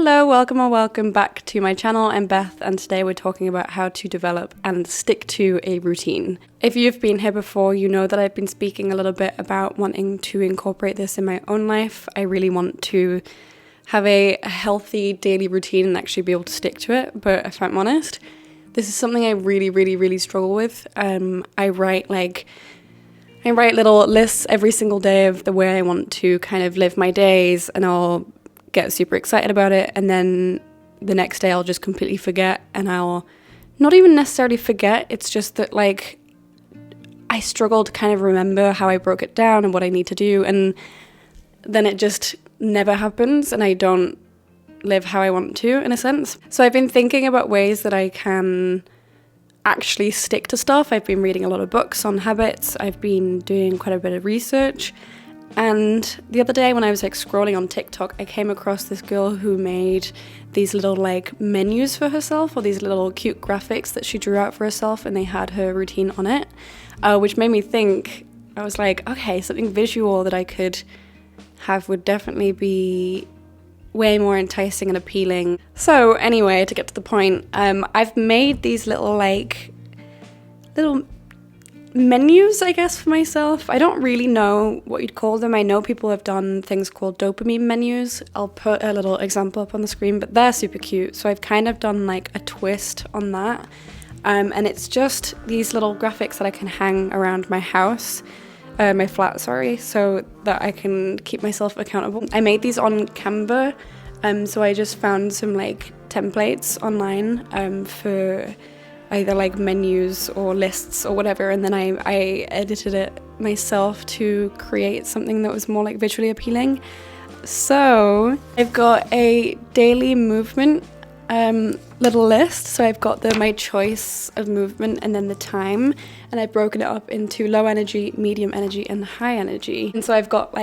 Hello, welcome or welcome back to my channel. I'm Beth and today we're talking about how to develop and stick to a routine. If you've been here before, you know that I've been speaking a little bit about wanting to incorporate this in my own life. I really want to have a healthy daily routine and actually be able to stick to it, but if I'm honest, this is something I really struggle with. I write little lists every single day of the way I want to kind of live my days, and I'll get super excited about it, and then the next day I'll just completely forget, and I'll not even necessarily forget, it's just that I struggle to kind of remember how I broke it down and what I need to do, and then it just never happens and I don't live how I want to, in a sense. So I've been thinking about ways that I can actually stick to stuff. I've been reading a lot of books on habits, I've been doing quite a bit of research. And the other day when I was scrolling on TikTok, I came across this girl who made these little menus for herself, or these little cute graphics that she drew out for herself, and they had her routine on it, which made me think. I was like, okay, something visual that I could have would definitely be way more enticing and appealing. So anyway, to get to the point, I've made these little menus, I guess, for myself. I don't really know what you'd call them. I know people have done things called dopamine menus. I'll put a little example up on the screen, but they're super cute. So I've kind of done a twist on that. And it's just these little graphics that I can hang around my house, my flat, so that I can keep myself accountable. I made these on Canva. So I just found some templates online for either menus or lists or whatever, and then I edited it myself to create something that was more visually appealing. So I've got a daily movement little list. So I've got my choice of movement and then the time, and I've broken it up into low energy, medium energy, and high energy. And so I've got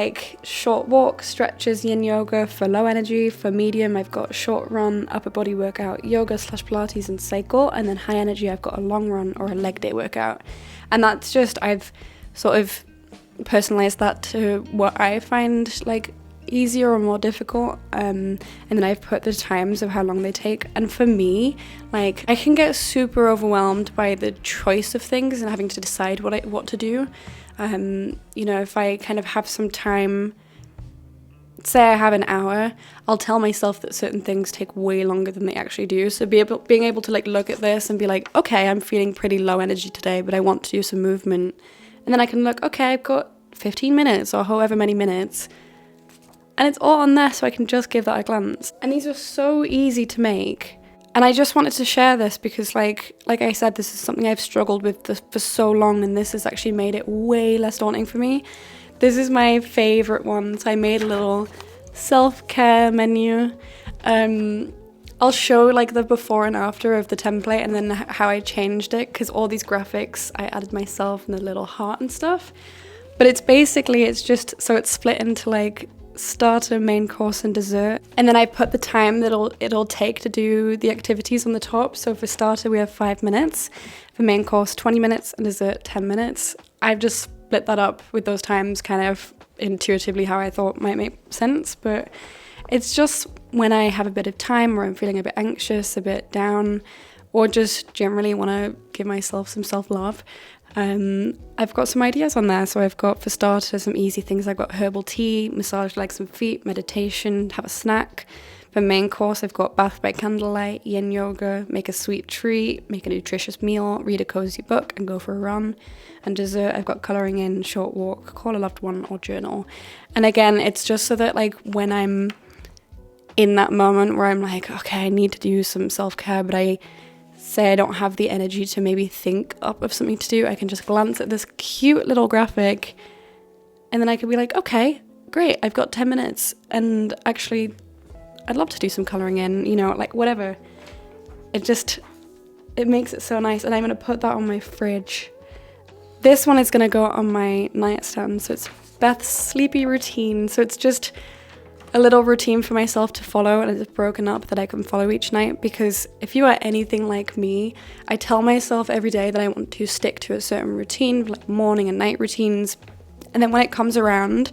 short walk, stretches, yin yoga for low energy. For medium, I've got short run, upper body workout, yoga / Pilates, and cycle. And then high energy, I've got a long run or a leg day workout. And that's just, I've sort of personalized that to what I find easier or more difficult, and then I've put the times of how long they take. And for me, I can get super overwhelmed by the choice of things and having to decide what to do. If I kind of have some time, say I have an hour, I'll tell myself that certain things take way longer than they actually do. So being able to look at this and be okay, I'm feeling pretty low energy today, but I want to do some movement, and then I can look, okay, I've got 15 minutes or however many minutes, and it's all on there, so I can just give that a glance. And these are so easy to make. And I just wanted to share this because, like I said, this is something I've struggled with for so long, and this has actually made it way less daunting for me. This is my favorite one. So I made a little self-care menu. I'll show the before and after of the template, and then how I changed it, because all these graphics I added myself, and the little heart and stuff. But it's just, so it's split into starter, main course, and dessert, and then I put the time that it'll take to do the activities on the top. So for starter we have 5 minutes, for main course 20 minutes, and dessert 10 minutes. I've just split that up with those times kind of intuitively how I thought might make sense, but it's just when I have a bit of time, or I'm feeling a bit anxious, a bit down, or just generally want to give myself some self-love, I've got some ideas on there. So I've got, for starters, some easy things. I've got herbal tea, massage legs and feet, meditation, have a snack. For main course, I've got bath by candlelight, yin yoga, make a sweet treat, make a nutritious meal, read a cozy book, and go for a run. And dessert, I've got colouring in, short walk, call a loved one, or journal. And again, it's just so that when I'm in that moment where I'm okay, I need to do some self-care, but I say I don't have the energy to maybe think up of something to do, I can just glance at this cute little graphic, and then I could be okay, great, I've got 10 minutes, and actually I'd love to do some colouring in, whatever. It makes it so nice. And I'm going to put that on my fridge. This one is going to go on my nightstand. So it's Beth's sleepy routine. So it's just a little routine for myself to follow, and it's broken up that I can follow each night, because if you are anything like me, I tell myself every day that I want to stick to a certain routine, morning and night routines, and then when it comes around,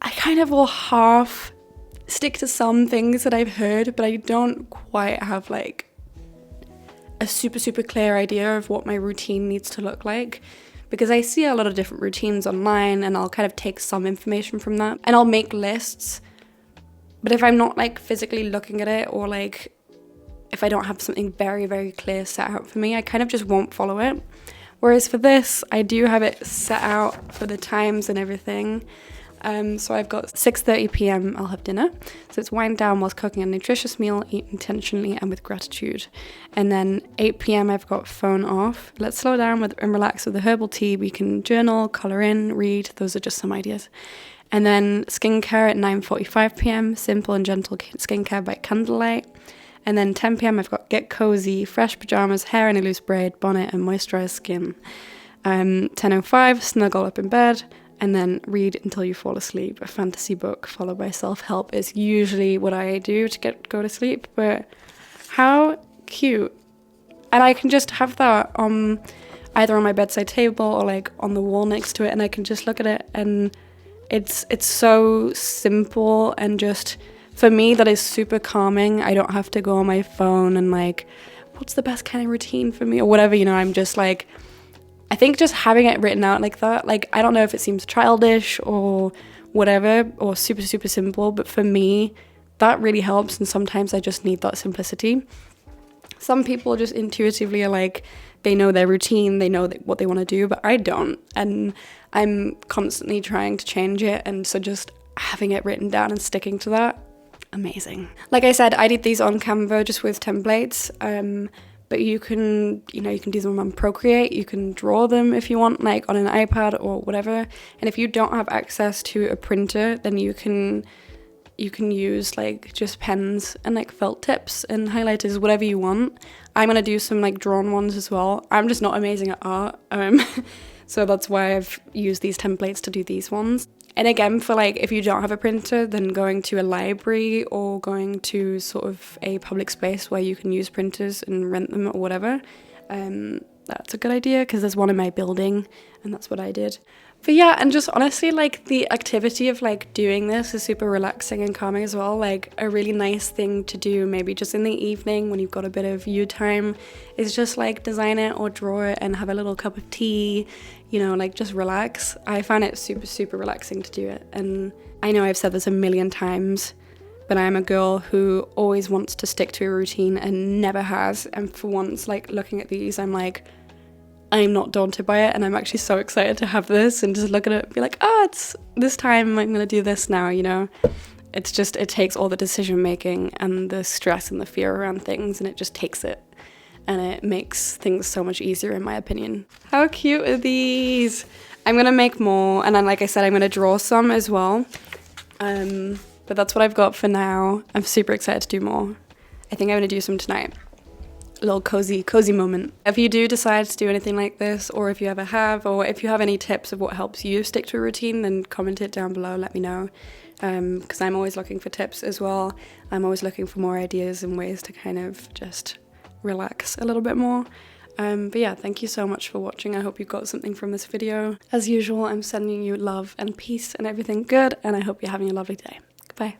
I kind of will half stick to some things that I've heard, but I don't quite have like a super clear idea of what my routine needs to look like, because I see a lot of different routines online and I'll kind of take some information from that and I'll make lists. But if I'm not like physically looking at it, or like if I don't have something very clear set out for me, I kind of just won't follow it. Whereas for this, I do have it set out for the times and everything. So I've got 6:30 p.m. I'll have dinner. So it's wind down whilst cooking a nutritious meal, eat intentionally and with gratitude. And then 8 p.m. I've got phone off. Let's slow down and relax with a herbal tea. We can journal, colour in, read. Those are just some ideas. And then skincare at 9:45 p.m. Simple and gentle skincare by candlelight. And then 10 p.m. I've got get cozy, fresh pajamas, hair in a loose braid, bonnet and moisturised skin. 10:05 snuggle up in bed. And then read until you fall asleep. A fantasy book followed by self-help is usually what I do to go to sleep. But how cute. And I can just have that either on my bedside table or like on the wall next to it, and I can just look at it, and it's so simple, and just for me that is super calming. I don't have to go on my phone and like, what's the best kind of routine for me or whatever, you know. I'm just like, I think just having it written out like that, like, I don't know if it seems childish or whatever, or super simple, but for me, that really helps, and sometimes I just need that simplicity. Some people just intuitively are like, they know their routine, they know what they want to do, but I don't, and I'm constantly trying to change it, and so just having it written down and sticking to that, amazing. Like I said, I did these on Canva just with templates, but you can do them on Procreate, you can draw them if you want, like on an iPad or whatever. And if you don't have access to a printer, then you can use like just pens and like felt tips and highlighters, whatever you want. I'm gonna do some like drawn ones as well. I'm just not amazing at art, so that's why I've used these templates to do these ones. And again, for like, if you don't have a printer, then going to a library or going to sort of a public space where you can use printers and rent them or whatever, that's a good idea, because there's one in my building and that's what I did. But yeah, and just honestly, like the activity of like doing this is super relaxing and calming as well. Like a really nice thing to do maybe just in the evening when you've got a bit of you time is just like design it or draw it and have a little cup of tea, you know, like just relax. I find it super relaxing to do it. And I know I've said this a million times, but I'm a girl who always wants to stick to a routine and never has. And for once, like looking at these, I'm like, I'm not daunted by it, and I'm actually so excited to have this and just look at it and be like, oh, it's this time, I'm gonna do this now, you know. It's just, it takes all the decision making and the stress and the fear around things, and it just takes it, and it makes things so much easier in my opinion. How cute are these? I'm gonna make more, and then like I said, I'm gonna draw some as well, but that's what I've got for now. I'm super excited to do more. I think I'm gonna do some tonight. A little cozy moment. If you do decide to do anything like this, or if you ever have, or if you have any tips of what helps you stick to a routine, then comment it down below, let me know, because I'm always looking for tips as well. I'm always looking for more ideas and ways to kind of just relax a little bit more. But yeah, thank you so much for watching. I hope you got something from this video. As usual, I'm sending you love and peace and everything good, and I hope you're having a lovely day. Goodbye.